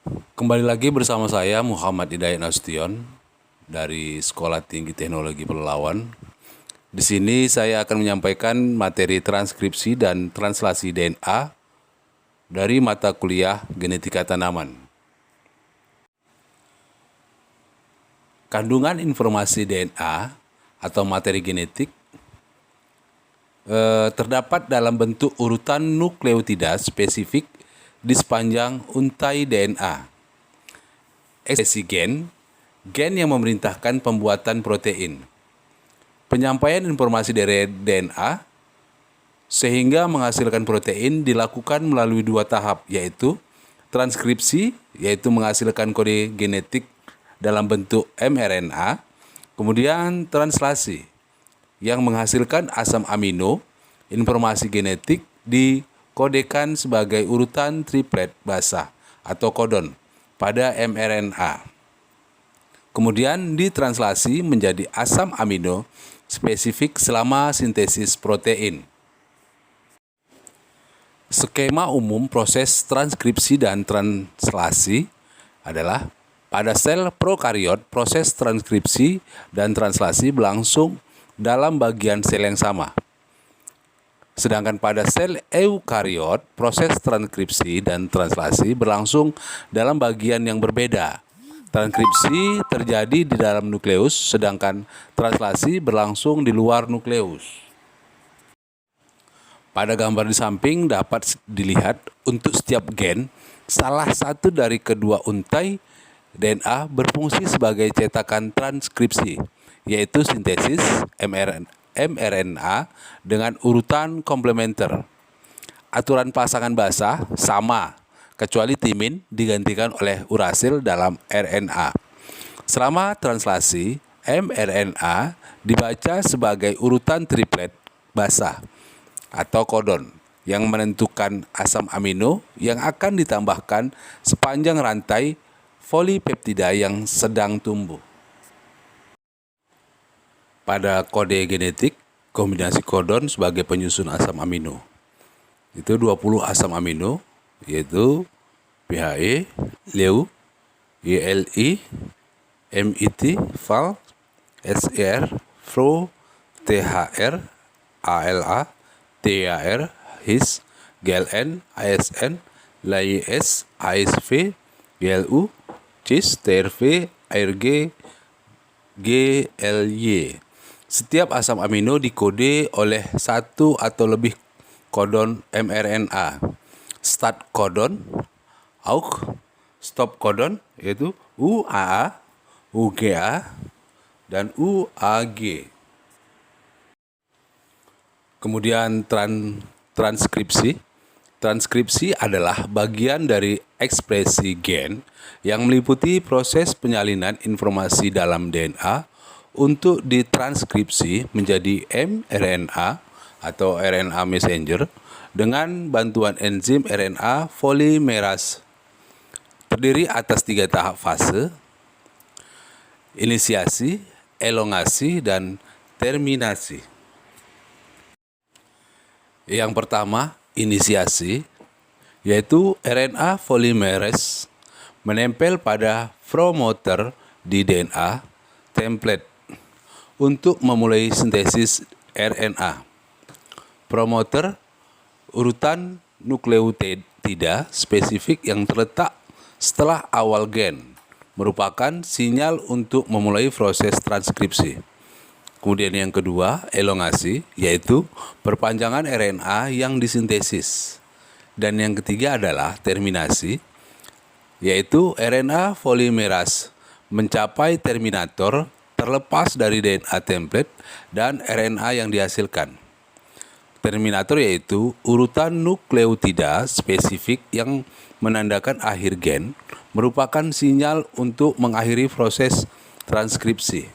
Kembali lagi bersama saya Muhammad Hidayat Nasution dari Sekolah Tinggi Teknologi Pelalawan. Di sini saya akan menyampaikan materi transkripsi dan translasi DNA dari mata kuliah Genetika Tanaman. Kandungan informasi DNA atau materi genetik terdapat dalam bentuk urutan nukleotida spesifik di sepanjang untai DNA. Ekspresi gen yang memerintahkan pembuatan protein. Penyampaian informasi dari DNA sehingga menghasilkan protein dilakukan melalui dua tahap, yaitu transkripsi, yaitu menghasilkan kode genetik dalam bentuk mRNA, kemudian translasi, yang menghasilkan asam amino, informasi genetik dikodekan sebagai urutan triplet basah atau kodon pada mRNA. Kemudian ditranslasi menjadi asam amino spesifik selama sintesis protein. Skema umum proses transkripsi dan translasi adalah pada sel prokariot, proses transkripsi dan translasi berlangsung dalam bagian sel yang sama. Sedangkan pada sel eukariot, proses transkripsi dan translasi berlangsung dalam bagian yang berbeda. Transkripsi terjadi di dalam nukleus, sedangkan translasi berlangsung di luar nukleus. Pada gambar di samping dapat dilihat untuk setiap gen, salah satu dari kedua untai DNA berfungsi sebagai cetakan transkripsi, yaitu sintesis mRNA dengan urutan komplementer. Aturan pasangan basah sama, kecuali timin digantikan oleh urasil dalam RNA. Selama translasi, mRNA dibaca sebagai urutan triplet basah atau kodon yang menentukan asam amino yang akan ditambahkan sepanjang rantai polipeptida yang sedang tumbuh. Pada kode genetik, kombinasi kodon sebagai penyusun asam amino. Itu 20 asam amino, yaitu PHE, LEU, YLI, MIT, FAL, SER, FRO, THR, ALA, TAR, HIS, GLN, ASN, LAIS, ASV, GLU, CIS, TRV, ARG, GLY. Setiap asam amino dikode oleh satu atau lebih kodon mRNA. Start kodon, AUG, stop kodon, yaitu UAA, UGA, dan UAG. Kemudian transkripsi. Transkripsi adalah bagian dari ekspresi gen yang meliputi proses penyalinan informasi dalam DNA untuk ditranskripsi menjadi mRNA atau RNA messenger dengan bantuan enzim RNA polimerase. Terdiri atas 3 tahap fase: inisiasi, elongasi, dan terminasi. Yang pertama, inisiasi, yaitu RNA polimerase menempel pada promoter di DNA template untuk memulai sintesis RNA. Promoter, urutan nukleotida spesifik yang terletak setelah awal gen, merupakan sinyal untuk memulai proses transkripsi. Kemudian yang kedua, elongasi, yaitu perpanjangan RNA yang disintesis. Dan yang ketiga adalah terminasi, yaitu RNA polimerase mencapai terminator terlepas dari DNA template dan RNA yang dihasilkan. Terminator yaitu urutan nukleotida spesifik yang menandakan akhir gen, merupakan sinyal untuk mengakhiri proses transkripsi.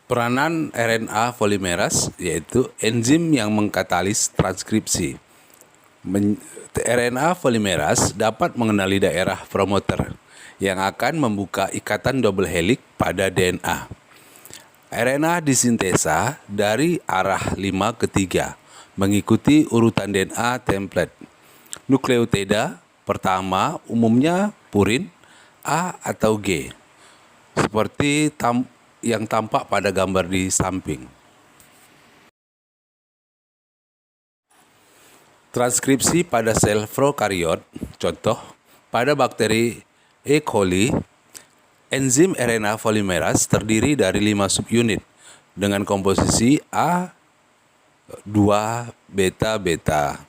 Peranan RNA polimerase yaitu enzim yang mengkatalis transkripsi. RNA polimerase dapat mengenali daerah promoter yang akan membuka ikatan double helix pada DNA. RNA disintesa dari arah 5 ke 3 mengikuti urutan DNA template. Nukleotida Pertama, umumnya purin A atau G, seperti yang tampak pada gambar di samping. Transkripsi pada sel prokariot, contoh, pada bakteri E. coli, enzim RNA polimerase terdiri dari 5 subunit dengan komposisi A, 2, beta, beta.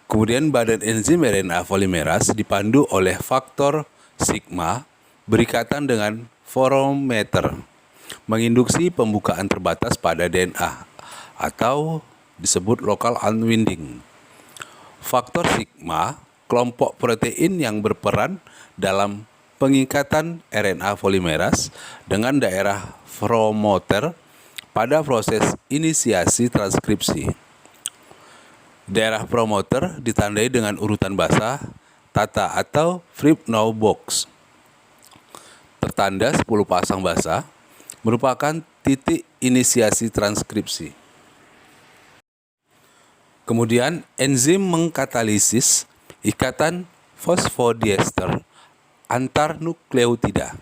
Kemudian badan enzim RNA polimerase dipandu oleh faktor sigma berikatan dengan forometer, menginduksi pembukaan terbatas pada DNA atau disebut local unwinding. Faktor sigma, kelompok protein yang berperan dalam pengikatan RNA polimerase dengan daerah promoter pada proses inisiasi transkripsi. Daerah promoter ditandai dengan urutan basah, tata atau Fribnow box. Tertanda 10 pasang basah merupakan titik inisiasi transkripsi. Kemudian enzim mengkatalisis ikatan fosfodiester antar nukleotida.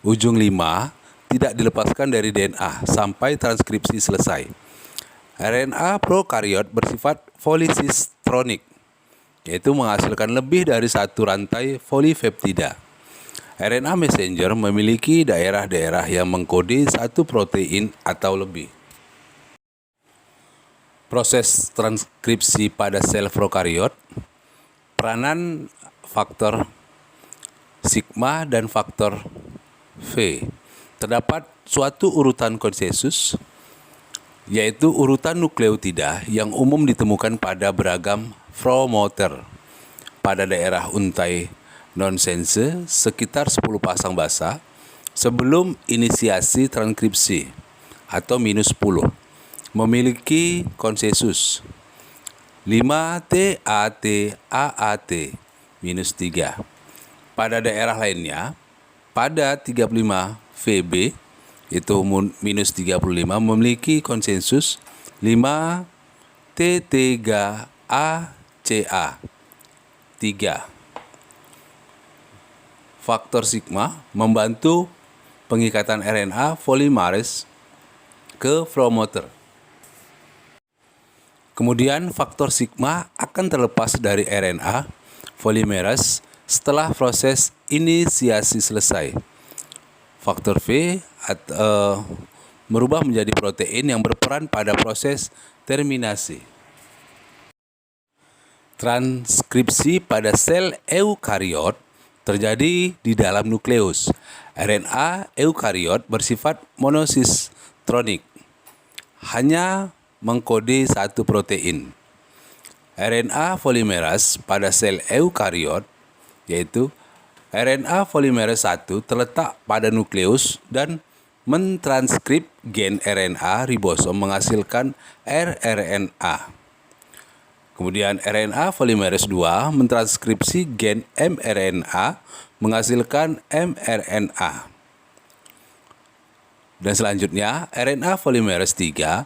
Ujung 5 tidak dilepaskan dari DNA sampai transkripsi selesai. RNA prokariot bersifat polisistronic, yaitu menghasilkan lebih dari satu rantai polipeptida. RNA messenger memiliki daerah-daerah yang mengkode satu protein atau lebih. Proses transkripsi pada sel prokariot, peranan faktor sigma dan faktor V. Terdapat suatu urutan konsensus, yaitu urutan nukleotida yang umum ditemukan pada beragam promoter. Pada daerah untai nonsense sekitar 10 pasang basah sebelum inisiasi transkripsi atau -10 memiliki konsensus 5 TAT AAT -3. Pada daerah lainnya, pada 35 VB itu -35 memiliki konsensus 5 T3ACA 3. Faktor sigma membantu pengikatan RNA polimerase ke promoter. Kemudian faktor sigma akan terlepas dari RNA polimerase setelah proses inisiasi selesai. Faktor V merubah menjadi protein yang berperan pada proses terminasi. Transkripsi pada sel eukariot terjadi di dalam nukleus. RNA eukariot bersifat monosistronic, hanya mengkode satu protein. RNA polimerase pada sel eukariot, yaitu RNA polimerase 1 terletak pada nukleus dan mentranskrip gen RNA ribosom menghasilkan rRNA. Kemudian RNA polimerase 2 mentranskripsi gen mRNA menghasilkan mRNA. Dan selanjutnya RNA polimerase 3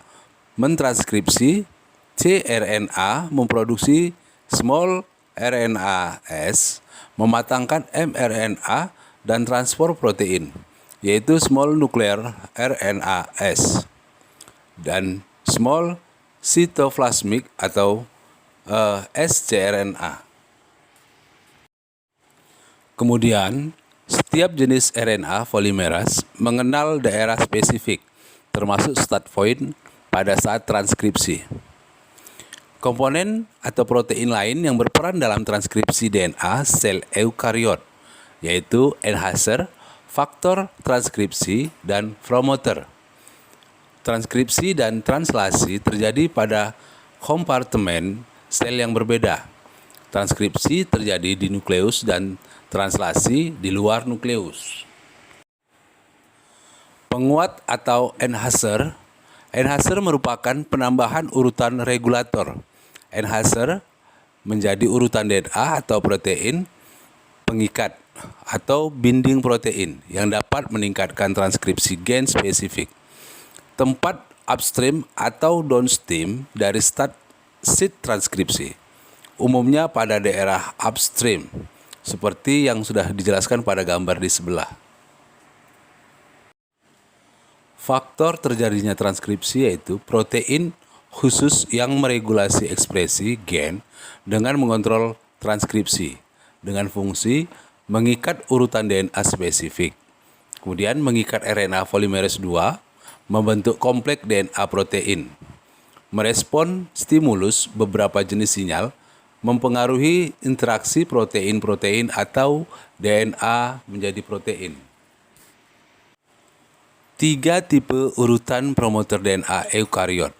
mentranskripsi cRNA memproduksi small RNAs, mematangkan mRNA dan transport protein, yaitu small nuclear RNAs dan small cytoplasmic atau scRNA. Kemudian, setiap jenis RNA polimerase mengenal daerah spesifik, termasuk start point pada saat transkripsi. Komponen atau protein lain yang berperan dalam transkripsi DNA sel eukariot, yaitu enhancer, faktor transkripsi, dan promoter. Transkripsi dan translasi terjadi pada kompartemen sel yang berbeda. Transkripsi terjadi di nukleus dan translasi di luar nukleus. Penguat atau enhancer. Enhancer merupakan penambahan urutan regulator. Enhancer menjadi urutan DNA atau protein pengikat atau binding protein yang dapat meningkatkan transkripsi gen spesifik. Tempat upstream atau downstream dari start site transkripsi. umumnya pada daerah upstream, seperti yang sudah dijelaskan pada gambar di sebelah. Faktor terjadinya transkripsi yaitu protein khusus yang meregulasi ekspresi gen dengan mengontrol transkripsi dengan fungsi mengikat urutan DNA spesifik. Kemudian mengikat RNA polimerase 2 membentuk kompleks DNA protein. Merespon stimulus beberapa jenis sinyal mempengaruhi interaksi protein-protein atau DNA menjadi protein. 3 tipe urutan promoter DNA eukariot.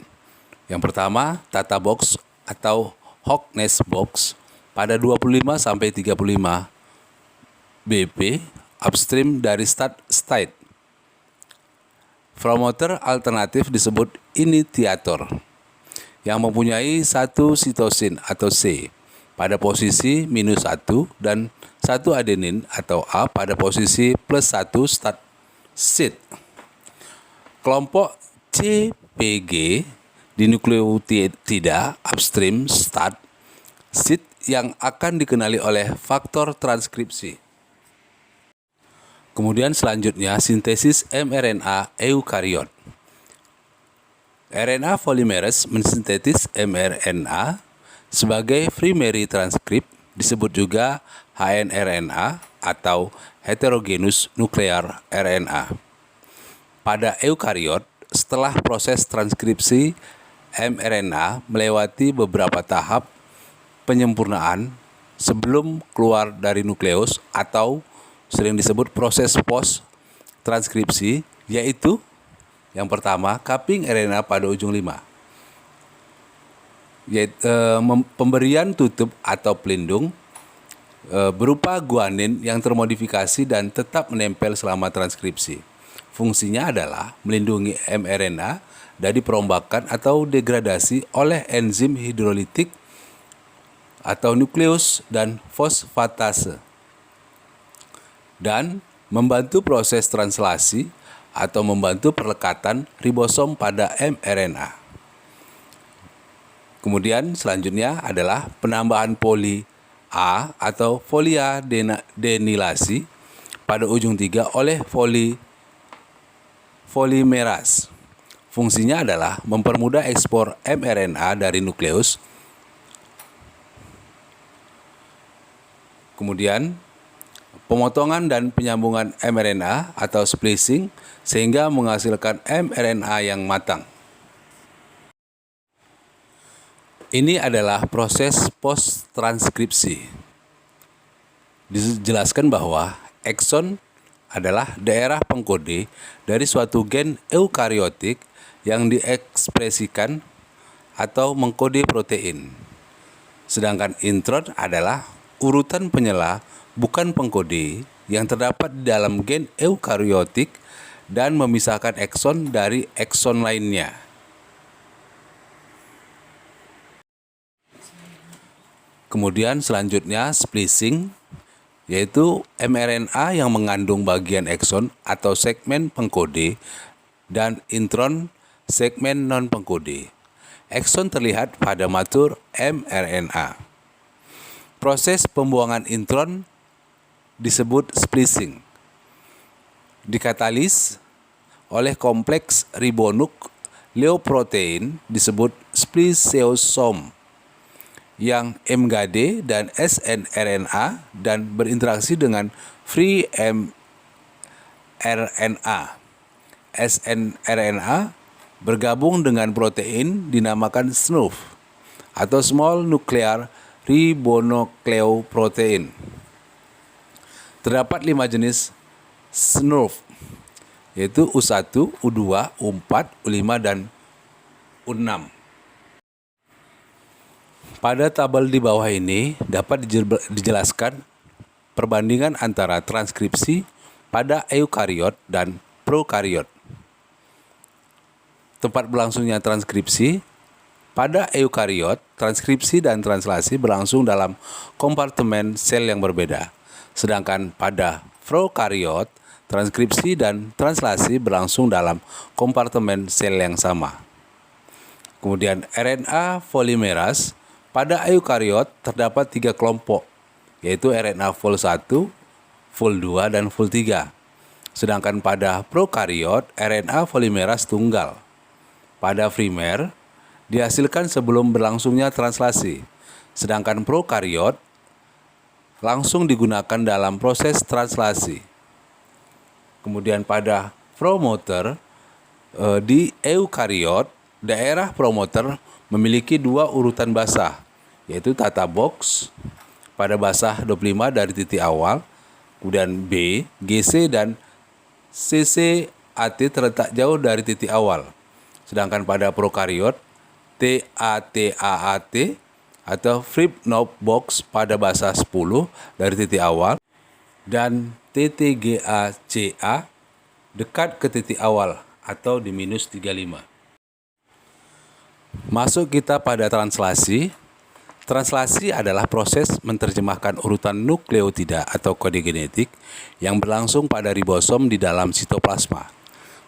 Yang pertama, Tata box atau Hockness box pada 25-35 BP upstream dari start state. Promoter alternatif disebut initiator yang mempunyai satu sitosin atau C pada posisi -1 dan satu adenin atau A pada posisi +1 start site. Kelompok CPG di nukleotida upstream start site yang akan dikenali oleh faktor transkripsi. Kemudian selanjutnya sintesis mRNA eukariot. RNA polymerase mensintetis mRNA sebagai primary transcript, disebut juga hnRNA atau heterogeneous nuclear RNA. Pada eukariot, setelah proses transkripsi mRNA melewati beberapa tahap penyempurnaan sebelum keluar dari nukleus atau sering disebut proses post transkripsi, yaitu yang pertama cupping RNA pada ujung 5, yaitu pemberian tutup atau pelindung berupa guanin yang termodifikasi dan tetap menempel selama transkripsi. Fungsinya adalah melindungi mRNA dari perombakan atau degradasi oleh enzim hidrolitik atau nukleus dan fosfatase, dan membantu proses translasi atau membantu perlekatan ribosom pada mRNA. Kemudian selanjutnya adalah penambahan poli A atau foliadenilasi pada ujung 3 oleh polimerase. Fungsinya adalah mempermudah ekspor mRNA dari nukleus. Kemudian pemotongan dan penyambungan mRNA atau splicing sehingga menghasilkan mRNA yang matang. Ini adalah proses post-transkripsi. Dijelaskan bahwa ekson adalah daerah pengkode dari suatu gen eukariotik yang diekspresikan atau mengkode protein. Sedangkan intron adalah urutan penyela bukan pengkode yang terdapat di dalam gen eukariotik dan memisahkan ekson dari ekson lainnya. Kemudian selanjutnya splicing, yaitu mRNA yang mengandung bagian ekson atau segmen pengkode dan intron segmen non-pengkode. Ekson terlihat pada matur mRNA. Proses pembuangan intron disebut splicing. Dikatalis oleh kompleks ribonukleoprotein disebut spliceosome yang mGD dan snRNA dan berinteraksi dengan free mRNA. snRNA bergabung dengan protein dinamakan SNRF atau Small Nuclear Ribonucleoprotein. Terdapat 5 jenis SNRF, yaitu U1, U2, U4, U5, dan U6. Pada tabel di bawah ini dapat dijelaskan perbandingan antara transkripsi pada eukariot dan prokariot. Tempat berlangsungnya transkripsi pada eukariot, transkripsi dan translasi berlangsung dalam kompartemen sel yang berbeda. Sedangkan pada prokariot, transkripsi dan translasi berlangsung dalam kompartemen sel yang sama. Kemudian RNA polimerase Pada eukariot terdapat 3 kelompok, yaitu RNA full 1, full 2, dan full 3. Sedangkan pada prokariot, RNA polimeras tunggal. Pada primer, dihasilkan sebelum berlangsungnya translasi. Sedangkan prokariot langsung digunakan dalam proses translasi. Kemudian pada promoter, di eukariot, daerah promoter memiliki 2 urutan basah, yaitu tata box pada basah 25 dari titik awal, kemudian B, GC, dan CCAT terletak jauh dari titik awal. Sedangkan pada prokariot, TATAAT atau Frip Knob Box pada basah 10 dari titik awal, dan TTGACA dekat ke titik awal atau di minus 35. Masuk kita pada translasi. Translasi adalah proses menerjemahkan urutan nukleotida atau kode genetik yang berlangsung pada ribosom di dalam sitoplasma.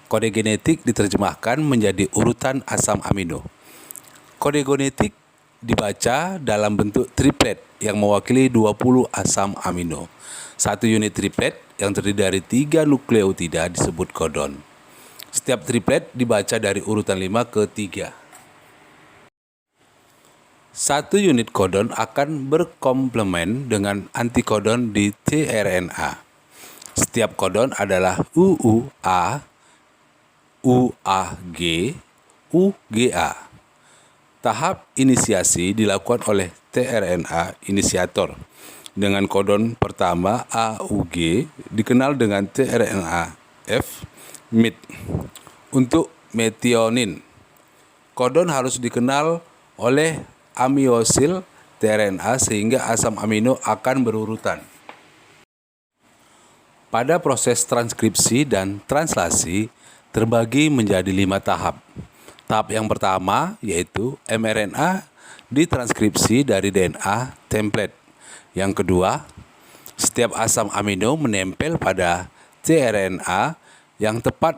Kode genetik diterjemahkan menjadi urutan asam amino. Kode genetik dibaca dalam bentuk triplet yang mewakili 20 asam amino. Satu unit triplet yang terdiri dari 3 nukleotida disebut kodon. Setiap triplet dibaca dari urutan 5 ke 3. Satu unit kodon akan berkomplement dengan antikodon di tRNA. Setiap kodon adalah UUA, UAG, UGA. Tahap inisiasi dilakukan oleh tRNA inisiator. Dengan kodon pertama AUG dikenal dengan tRNA-F mid. Untuk metionin, kodon harus dikenal oleh amiosil tRNA sehingga asam amino akan berurutan. Pada proses transkripsi dan translasi terbagi menjadi 5 tahap. Tahap yang pertama yaitu mRNA ditranskripsi dari DNA template. Yang kedua, setiap asam amino menempel pada tRNA yang tepat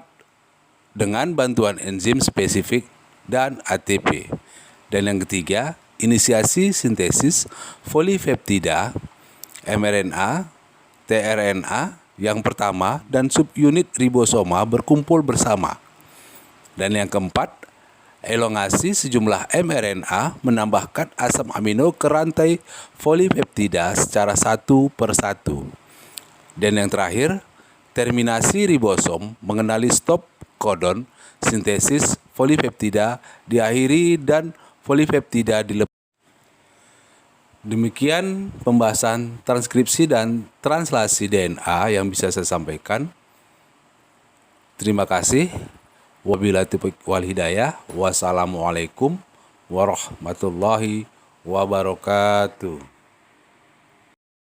dengan bantuan enzim spesifik dan ATP. Dan yang ketiga, inisiasi sintesis polipeptida mRNA, tRNA yang pertama dan subunit ribosoma berkumpul bersama. Dan yang keempat, elongasi sejumlah mRNA menambahkan asam amino ke rantai polipeptida secara satu per satu. Dan yang terakhir, terminasi ribosom mengenali stop kodon sintesis polipeptida diakhiri dan polipeptida dilepas. Demikian pembahasan transkripsi dan translasi DNA yang bisa saya sampaikan. Terima kasih. Wabillahi taufiq wal hidayah. Wassalamualaikum warahmatullahi wabarakatuh.